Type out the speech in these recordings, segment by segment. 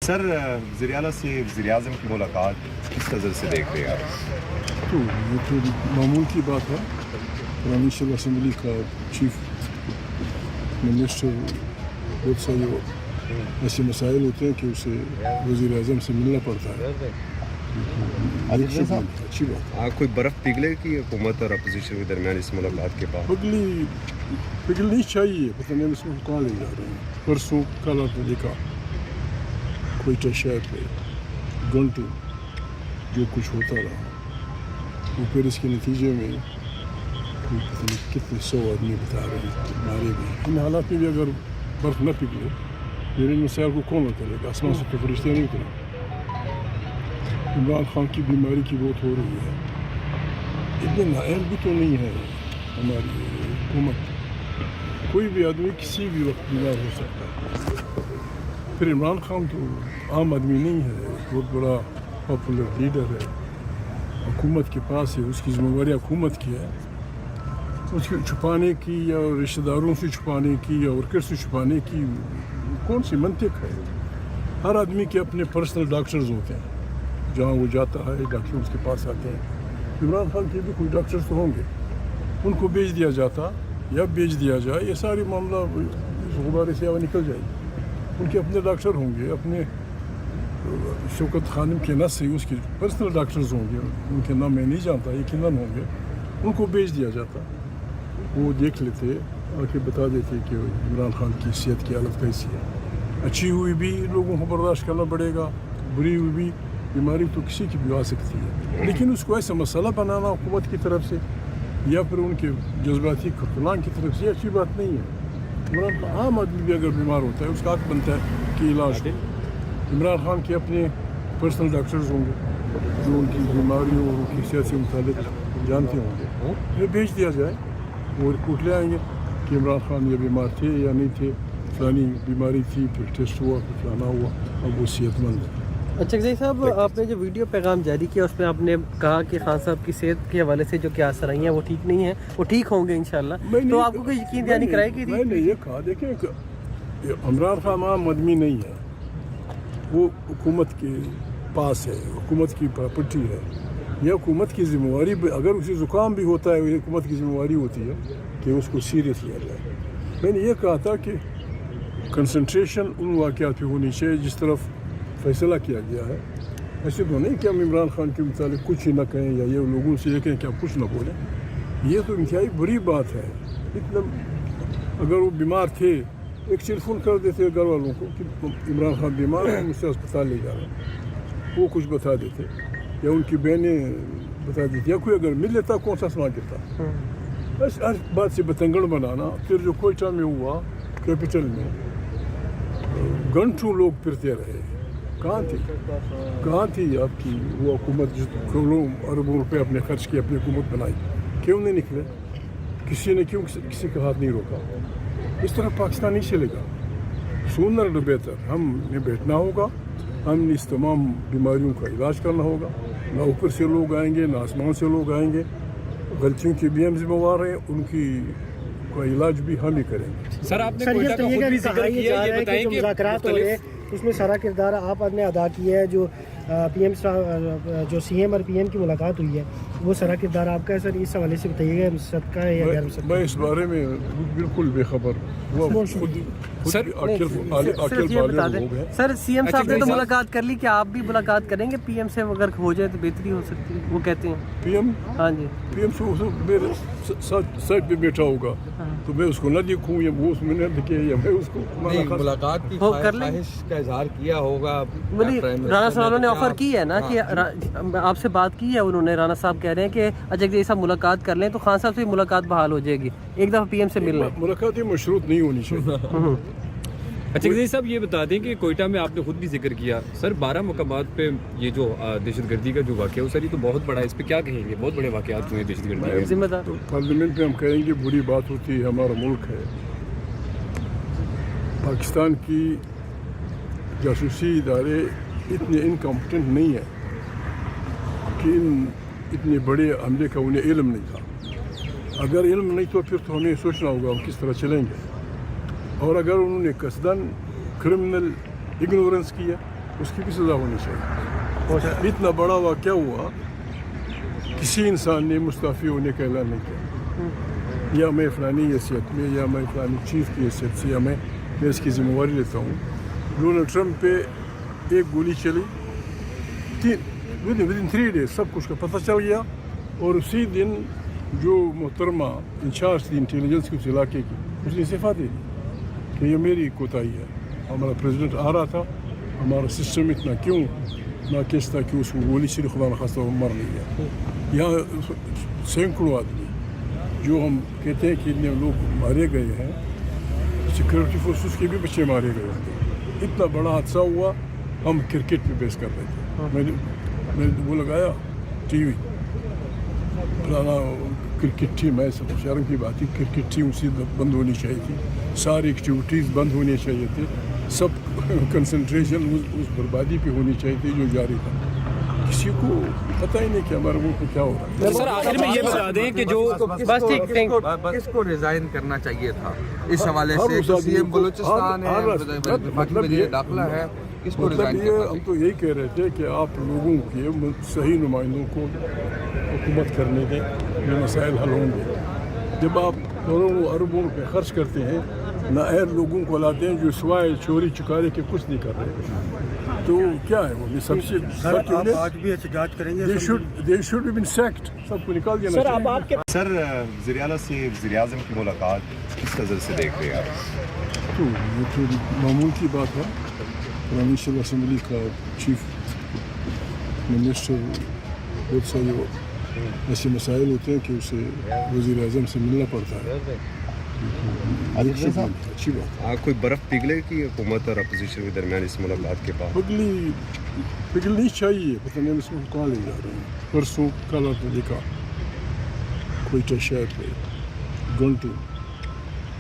سر وزیر اعلیٰ سے وزیر اعظم کی ملاقات کس نظر سے دیکھ رہے ہیں آپ؟ تو یہ تو معمول کی بات ہے. پرائم اسمبلی کا چیف منسٹر بہت سارے ایسے مسائل ہوتے ہیں کہ اسے وزیر اعظم سے ملنا پڑتا ہے. اچھی بات. کوئی برف پگھلے کی حکومت اور اپوزیشن کے درمیان اس ملاقات کے بعد پگھلنی چاہیے. پتہ نہیں اس میں کہاں لے جا رہے ہیں. پرسوں کل آپ نے دیکھا کوئٹہ شہر پہ گھنٹوں جو کچھ ہوتا رہا وہ پھر اس کے نتیجے میں کوئی پتہ نہیں کتنے 100 آدمی بتا رہے ہیں مارے گئے. ان حالات میں بھی اگر برف نہ پگھلے پھر ان مسائل کو کون اترے گا؟ آسمان سے تو فرشتے نہیں اترے. عمران خان کی بیماری کی بہت ہو رہی ہے. اتنے نااہل بھی تو نہیں ہے ہماری حکومت. کوئی بھی آدمی کسی بھی وقت بیمار ہو سکتا ہے. پھر عمران خان تو عام آدمی نہیں ہے. بہت بڑا پاپولر لیڈر ہے. حکومت کے پاس ہے. اس کی ذمہ داری حکومت کی ہے. اس کے چھپانے کی یا رشتہ داروں سے چھپانے کی یا ورکر سے چھپانے کی کون سی منطق ہے؟ ہر آدمی کے اپنے پرسنل ڈاکٹرز ہوتے ہیں. جہاں وہ جاتا ہے ڈاکٹر اس کے پاس آتے ہیں. عمران خان کے بھی کوئی ڈاکٹرز تو ہوں گے. ان کو بیچ دیا جاتا یا بیچ دیا جائے یہ ساری معاملہ اس غبارے سے نکل جائے گی. ان کے اپنے ڈاکٹر ہوں گے. اپنے شوکت خانم کے نس سے اس کے پرسنل ڈاکٹرز ہوں گے. ان کے نام میں نہیں جانتا یقیناً ہوں گے. ان کو بیچ دیا جاتا. وہ دیکھ لیتے آ کے بتا دیتے کہ عمران خان کی صحت کی حالت کیسی ہے. اچھی ہوئی بھی لوگوں کو برداشت کرنا پڑے گا. بری ہوئی بھی بیماری تو کسی کی بھی آ سکتی ہے. لیکن اس کو ایسا مسئلہ بنانا حکومت کی طرف سے یا پھر ان کے جذباتی کارکنان کی طرف سے اچھی بات نہیں ہے. عمران خان عام آدمی بھی اگر بیمار ہوتا ہے اس کا حق بنتا ہے کہ علاج ہو. عمران خان کے اپنے پرسنل ڈاکٹرز ہوں گے جو ان کی بیماریوں اور ان کی صحت سے متعلق جانتے ہوں گے. یہ بھیج دیا جائے. وہ رپورٹ لے آئیں گے کہ عمران خان یہ بیمار تھے یا نہیں تھے. فلانی بیماری تھی پھر ٹیسٹ ہوا پھر فلانا ہوا. اب وہ صحت مند ہے. اچھا جی صاحب آپ نے جو ویڈیو پیغام جاری کیا اس میں آپ نے کہا کہ خان صاحب کی صحت کے حوالے سے جو کیا اثرائیں ہیں وہ ٹھیک نہیں ہیں. وہ ٹھیک ہوں گے انشاءاللہ. تو آپ کو کوئی یقین دہانی کرائے گی؟ میں نے یہ کہا دیکھیں عمران خان عام آدمی نہیں ہے. وہ حکومت کے پاس ہے. حکومت کی پراپرٹی ہے. یہ حکومت کی ذمہ داری. اگر اسے زکام بھی ہوتا ہے یہ حکومت کی ذمہ داری ہوتی ہے کہ اس کو سیریس لیا جائے. میں نے یہ کہا تھا کہ کنسنٹریشن ان واقعات پہ ہونی چاہیے جس طرف فیصلہ کیا گیا ہے. ایسے تو نہیں کہ ہم عمران خان کے متعلق کچھ ہی نہ کہیں یا یہ لوگوں سے یہ کہیں کہ آپ کچھ نہ بولیں. یہ تو انتہائی بری بات ہے. اگر وہ بیمار تھے ایک ٹیلی فون کر دیتے گھر والوں کو کہ عمران خان بیمار ہے مجھ سے اسپتال لے جا رہا ہے. وہ کچھ بتا دیتے یا ان کی بہنیں بتا دیتی یا کوئی اگر مل لیتا کون سا سنا دیتا. بس ہر بات سے بتنگڑ بنانا. پھر جو کوئٹہ میں ہوا کیپٹل میں گھنٹوں لوگ پھرتے رہے. کہاں تھی آپ کی وہ حکومت جس کروڑوں اربوں روپے اپنے خرچ کی اپنی حکومت بنائی؟ کیوں نہیں نکلے؟ کسی نے کیوں کسی کا ہاتھ نہیں روکا؟ اس طرح پاکستان نہیں چلے گا. سونر نہ بہتر ہم نے بیٹھنا ہوگا. ہم نے اس تمام بیماریوں کا علاج کرنا ہوگا. نہ اوپر سے لوگ آئیں گے نہ آسمان سے لوگ آئیں گے. غلطیوں کے بھی ہم ذمہ وار ہیں. ان کی کا علاج بھی ہم ہی کریں گے. سر آپ نے کوئٹہ کا خود بھی ذکر کیا. یہ بتائیں کہ مذاکرات ہو رہے اس میں سارا کردار آپ نے ادا کیا ہے. جو پی ایم جو سی ایم اور پی ایم کی ملاقات ہوئی ہے وہ سارا کردار آپ کا ہے. سر اس حوالے سے بتائیے گا صدقہ ہے یا غیر صدقہ؟ میں اس بارے میں بالکل بے خبر. سر سی ایم صاحب نے تو ملاقات کر لی. کیا آپ بھی ملاقات کریں گے پی ایم سے؟ اگر ہو جائے تو بہتری ہو سکتی ہے وہ کہتے ہیں. پی ایم ہاں جی پی ایم سے میرے سائڈ پہ بیٹھا ہوگا تو میں اس کو نہ دیکھوں یا وہ اس میں نہ دکھے یا میں اس کو ملاقات کی خواہش کا اظہار کیا ہوگا. رانا صاحب نے آفر کی ہے نا کہ آپ سے بات کی ہے انہوں نے. رانا صاحب کہہ رہے ہیں کہ اچھا جی صاحب ملاقات کر لیں تو خان صاحب سے ملاقات بحال ہو جائے گی. ایک دفعہ پی ایم سے مل لیں. ملاقات مشروط نہیں ہونی چاہیے. اچھا جی صاحب یہ بتا دیں کہ کوئٹہ میں آپ نے خود بھی ذکر کیا سر 12 مقامات پہ یہ جو دہشت گردی کا جو واقعہ ہے سر یہ تو بہت بڑا ہے. اس پہ کیا کہیں گے؟ بہت بڑے واقعات ہوئے ہیں دہشت گردی کے. ذمہ دار پارلیمنٹ میں ہم کہیں گے بری بات ہوتی ہے. ہمارا ملک ہے. پاکستان کی جاسوسی ادارے اتنے انکمپٹنٹ نہیں ہیں کہ اتنے بڑے حملے کا انہیں علم نہیں تھا. اگر علم نہیں تو پھر تو ہمیں سوچنا ہوگا ہم کس طرح چلیں گے. اور اگر انہوں نے قصداً کرمنل اگنورنس کیا उसकी भी सज़ा होनी चाहिए। इतना बड़ा वाक़या हुआ, किसी इंसान ने मुस्तफ़ी होने का ऐलान नहीं किया, या मैं फ़लानी हैसियत में, या मैं फ़लानी चीफ़ की हैसियत से, या मैं इसकी ज़िम्मेवारी लेता हूँ। डोनाल्ड ट्रंप पे एक गोली चली, विदिन 3 डेज सब कुछ का पता चल गया, और उसी दिन जो मोहतरमा इंचार्ज थी इंटेलिजेंस की उस इलाके की, उसने इस्तीफ़ा दे दी कि ये मेरी कोताही है। हमारा प्रेसिडेंट आ रहा था, हमारा सिस्टम इतना क्यों नाकिस था कि उसको गोली से खुदा न खास्ता मर नहीं गया। यहाँ सैकड़ों आदमी जो हम कहते हैं कि इतने लोग मारे गए हैं, सिक्योरिटी फोर्सेस के भी बच्चे मारे गए थे। इतना बड़ा हादसा हुआ, हम क्रिकेट पे बेस कर रहे थे। मैंने वो लगाया टीवी, फलाना क्रिकेट टीम है, सब शर्म की बात थी, क्रिकेट टीम उसी बंद होनी चाहिए थी, सारी एक्टिविटीज़ बंद होनी चाहिए थी, सब कंसंट्रेशन उस बर्बादी पे होनी चाहिए थी जो जारी था। किसी को पता ही नहीं कि हमारे मुल्क में क्या हो रहा है। सर आखिर में ये बता दें कि जो किसको रिजाइन करना चाहिए था इस हवाले से? सीएम बलूचिस्तान है, वफाकी वज़ीर दाखिला है, किसको रिजाइन करना चाहिए? हम तो यही कह रहे थे कि आप लोगों के सही नुमाइंदों को हुकूमत करने दें, ये मसाइल हल होंगे। जब आप करोड़ों अरबों रुपये खर्च करते हैं, नाअहल लोगों को लाते हैं जो सिवाय चोरी चुकारे के कुछ नहीं कर रहे, तो क्या है वो? सबसे आज भी एहतजाज करेंगे? दे शुड बीन सैक्ड, सबको निकाल दिया सर अब आपके सर वज़ीर आला से वज़ीर आज़म की मुलाकात किस नज़र से देख रहे हैं आप? तो ये तो मामूल की बात है। प्रोविंशियल असम्बली का चीफ मिनिस्टर, बहुत सारे ऐसे मसाइल होते हैं कि उसे वज़ीर आज़म से मिलना पड़ता है। अच्छी बात। कोई बर्फ़ पिघले कि हुकूमत और अपोजिशन के दरमियान इस मुलाकात के बाद? पिघलनी चाहिए, पता नहीं इसमें कहाँ ले जा रहे हैं। परसों कल आपने देखा कोयटा शहर पे घंटों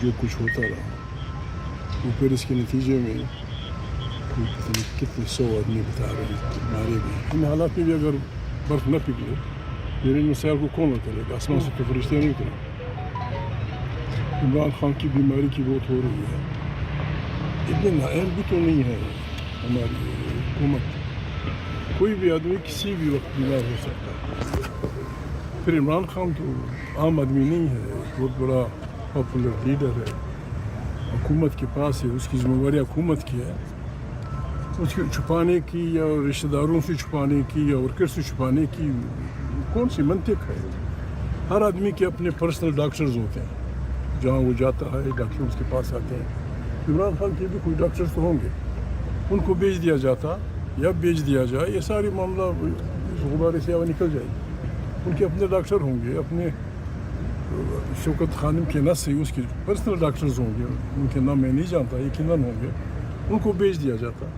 जो कुछ होता रहा, वो फिर इसके नतीजे में कोई पता नहीं कितने 100 आदमी बता रहे हैं मारे गए। इन हालात में भी अगर बर्फ़ न पिघले, फिर इन मसाइल को कौन करेगा? आसमान से तो फरिश्ते नहीं उतरे। इमरान खान की बीमारी की बहुत हो रही है, इतने नाअहल भी तो नहीं है हमारी हुकूमत। कोई भी आदमी किसी भी वक्त बीमार हो सकता है। फिर इमरान खान तो आम आदमी नहीं है, बहुत बड़ा पॉपुलर लीडर है, हुकूमत के पास है, उसकी ज़िम्मेवारी हुकूमत की है। उसको छुपाने की या रिश्तेदारों से छुपाने की या वर्कर से छुपाने की कौन सी मंतिक है? हर आदमी के अपने पर्सनल डॉक्टर्स होते हैं, जहाँ वो जाता है डॉक्टर उसके पास आते हैं। इमरान खान के भी कोई डॉक्टर्स तो होंगे, उनको भेज दिया जाता या भेज दिया जाए, ये सारी मामला गुब्बारे से हवा निकल जाएगी। उनके अपने डॉक्टर होंगे, अपने शौकत खानम के नस से उसके पर्सनल डॉक्टर्स होंगे, उनके नाम मैं नहीं जानता, यकीनन होंगे। उनको भेज दिया जाता,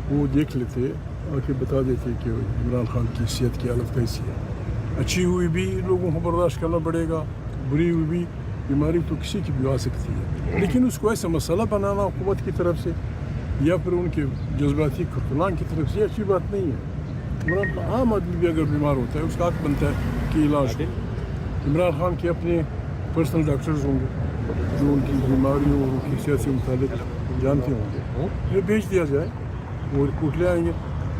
वो देख लेते, आके बता देते कि इमरान खान की सेहत की हालत कैसी है। अच्छी हुई भी लोगों को बर्दाश्त करना पड़ेगा, बुरी हुई भी बीमारी तो किसी की भी आ सकती है, लेकिन उसको ऐसा मसला बनाना हुकूमत की तरफ से या फिर उनके जज्बाती खुरतलान की तरफ से अच्छी बात नहीं है। इमरान खान आम आदमी भी अगर बीमार होता है उसका हक बनता है कि इलाज हो। इमरान खान के अपने पर्सनल डॉक्टर्स होंगे जो उनकी बीमारियों और उनकी सेहत से मुताबिक जानते होंगे, फिर भेज दिया जाए, वो रिपोर्ट ले आएंगे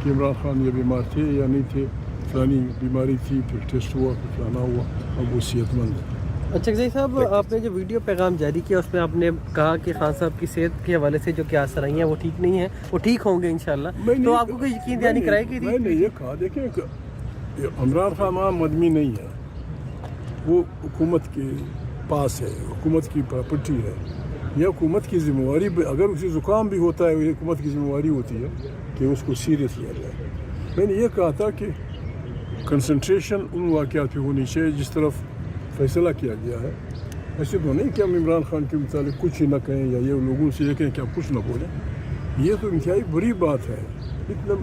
कि इमरान खान ये बीमार थे या नहीं थे, फलानी बीमारी थी, फिर टेस्ट हुआ, फिर फलाना हुआ, अब वो सेहतमंद है। अच्छा जी साहब, आपने जो वीडियो पैगाम जारी किया उसमें आपने कहा कि खान साहब की सेहत के हवाले से जो क्या असर आई हैं वो ठीक नहीं है, वो ठीक होंगे इंशाल्लाह, तो आपको कोई यकीन दहानी कराई की थी? मैंने ये कहा, देखें इमरान खान आम आदमी नहीं है, वो हुकूमत के पास है, हुकूमत की प्रॉपर्टी है, यह हुकूमत की ज़िम्मेवारी। अगर उसे ज़ुकाम भी होता है, हुकूमत की ज़िम्मेवारी होती है कि उसको सीरियस लिया जाए। मैंने ये कहा था कि कंसंट्रेशन उन वाक़यात पे होनी चाहिए जिस तरफ फैसला किया गया है। ऐसे तो नहीं कि हम इमरान खान के मुताबिक कुछ ही ना कहें या ये लोगों से ये कहें कि आप कुछ ना बोलें, ये तो इंतहाई बुरी बात है। इतना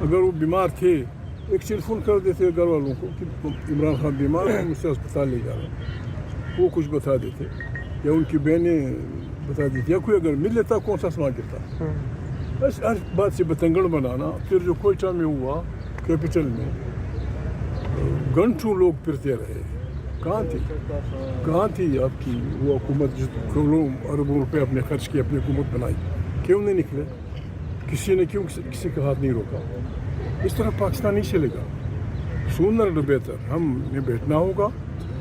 अगर वो बीमार थे, एक टेलीफोन कर देते घर वालों को कि इमरान खान बीमार है, मुझसे अस्पताल ले जा रहे हैं, वो कुछ बता देते, या उनकी बहनें बता देती, या कोई अगर मिल लेता कौन सा समा गिरता। बस हर बात से बतंगड़ बनाना। फिर जो कोयटा में हुआ, कैपिटल में घंटों लोग फिरते रहे, कहाँ थी आपकी वो हुकूमत जिस करोड़ों अरबों रुपए अपने खर्च किए, अपनी हुकूमत बनाई? क्यों नहीं निकले? किसी ने क्यों किसी का हाथ नहीं रोका? इस तरह पाकिस्तान नहीं चलेगा। सुनर तो बेहतर हमने बैठना होगा,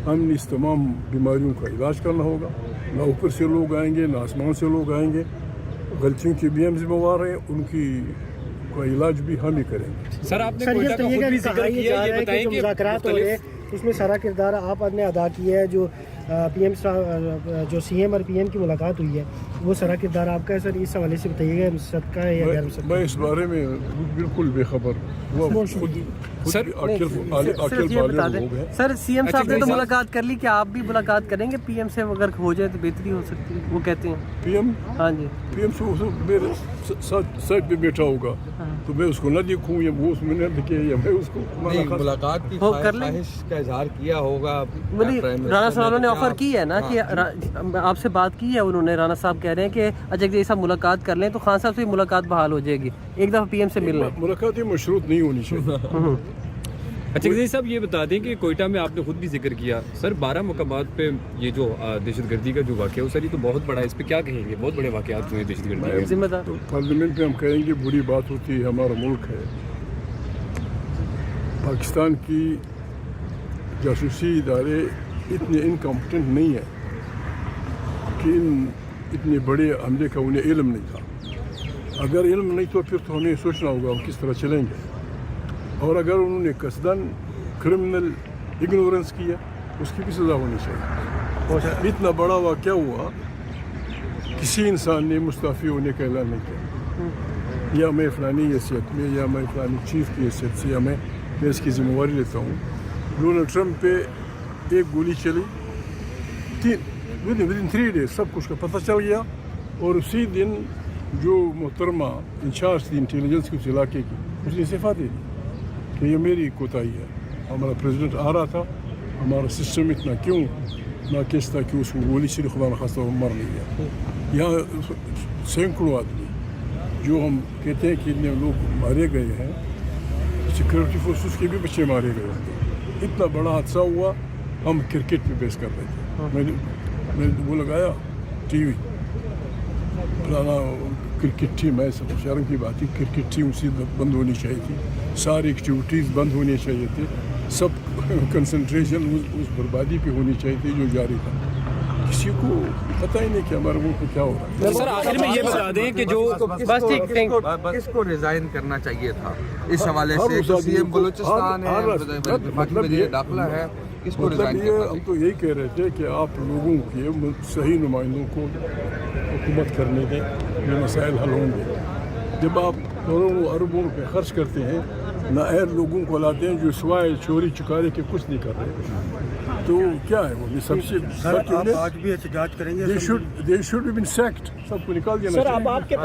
हमने इस तमाम बीमारियों का इलाज करना होगा। ना ऊपर से लोग आएंगे, ना आसमान से लोग आएंगे। गलतियों के भी हम जिम्मेवार हैं, उनकी का इलाज भी हम ही करेंगे। सर आपने सर ये कोयटा का खुद भी जिक्र कहा किया, जा ये रहा है बताएं कि जो कि मुज़ाकरात हो रहे हैं उसमें सारा किरदार आप ने अदा किया है। जो पीएम जो सीएम और पीएम की मुलाकात हुई है वो सारा किरदार आपका है। सर इस हवाले से बताइएगा, सदका है या गैर मुसद्दका? मैं इस बारे में बिल्कुल बेखबर हूँ। वो खुद सर, अकेल वाले लोग हैं। सर सीएम साहब ने तो मुलाकात कर ली, क्या आप भी मुलाकात करेंगे पीएम से? अगर हो जाए तो बेहतरी हो सकती है, वो कहते हैं। पीएम हाँ जी, पीएम से मेरे साइड पे बैठा होगा तो मैं उसको न देखूँ या वो उसमें न दिखे या मैं उसको नहीं, मुलाकात की हो कर लें। ख्वाहिश का इजहार किया होगा। राणा साहब ने ऑफर की है ना कि आपसे बात की है उन्होंने। राणा साहब कह रहे हैं कि अजय जैसा मुलाकात कर लें तो खान साहब से मुलाकात बहाल हो जाएगी, एक दफ़ा पीएम से मिल लें। मुलाकात ही मशरूत नहीं होनी चाहिए। अच्छा जी साहब ये बता दें कि कोयटा में आपने खुद भी जिक्र किया सर 12 मुकामात पे ये जो दहशतगर्दी का जो वाक़या है सर ये तो बहुत बड़ा है, इस पे क्या कहेंगे? बहुत बड़े वाक़यात हुए दहशतगर्दी के। जिम्मेदार तो पार्लियामेंट में हम कहेंगे बुरी बात होती है, हमारा मुल्क है। पाकिस्तान की जासूसी इदारे इतने इनकम्पिटेंट नहीं है कि इतने बड़े हमले का उन्हें इल्म नहीं था। अगर इल्म नहीं तो फिर तो हमें सोचना होगा हम किस तरह चलेंगे। और अगर उन्होंने कसदन क्रिमिनल इग्नोरेंस किया उसकी भी सज़ा होनी चाहिए। इतना बड़ा वाक़या हुआ, किसी इंसान ने मुस्तफ़ी होने का ऐलान नहीं किया या मैं फ़लानी हैसियत में या मैं फ़लानी चीफ़ की हैसियत से या मैं इसकी ज़िम्मेवारी लेता हूँ। डोनाल्ड ट्रंप पे एक गोली चली, विदिन 3 डेज सब कुछ का पता चल गया और उसी दिन जो मोहतरमा इंचार्ज थी इंटेलिजेंस की उस इलाके की उसने इस्तीफ़ा दे दी कि ये मेरी कोताही है। हमारा प्रेसिडेंट आ रहा था, हमारा सिस्टम इतना क्यों नाकिस था कि उसको गोली से खुदा न खास्ता मर नहीं गया। यहाँ सैकड़ों आदमी जो हम कहते हैं कि इतने लोग मारे गए हैं, सिक्योरिटी फोर्सेस के भी बच्चे मारे गए हैं। इतना बड़ा हादसा हुआ, हम क्रिकेट पे बेस कर रहे थे। मैंने वो लगाया टीवी, फलाना क्रिकेट टीम है, सब शर्म की बात थी। क्रिकेट टीम उसी बंद होनी चाहिए थी, सारी एक्टिविटीज़ बंद होनी चाहिए थी, सब कंसंट्रेशन उस बर्बादी पे होनी चाहिए थी जो जारी था। किसी को पता ही नहीं कि हमारे मुल्क में क्या हो रहा है। सर आखिर में ये बता दें कि जो बस ठीक किसको रिजाइन करना चाहिए था इस हवाले से? तो सीएम बलूचिस्तान है, वफाकी वज़ीर दाखिला है, किसको रिजाइन मतलब ये करना हम तो यही कह रहे थे कि आप लोगों के सही नुमाइंदों को हुकूमत करने दें, ये मसाइल हल होंगे। जब आप करोड़ों अरबों रुपये खर्च करते हैं, नाअहल लोगों को लाते हैं जो सिवाय चोरी चुकारे के कुछ नहीं कर रहे, तो क्या है वो? ये सबसे सर आप आज भी एहतजाज करेंगे? They should be been sacked, सबको निकाल देना चाहिए।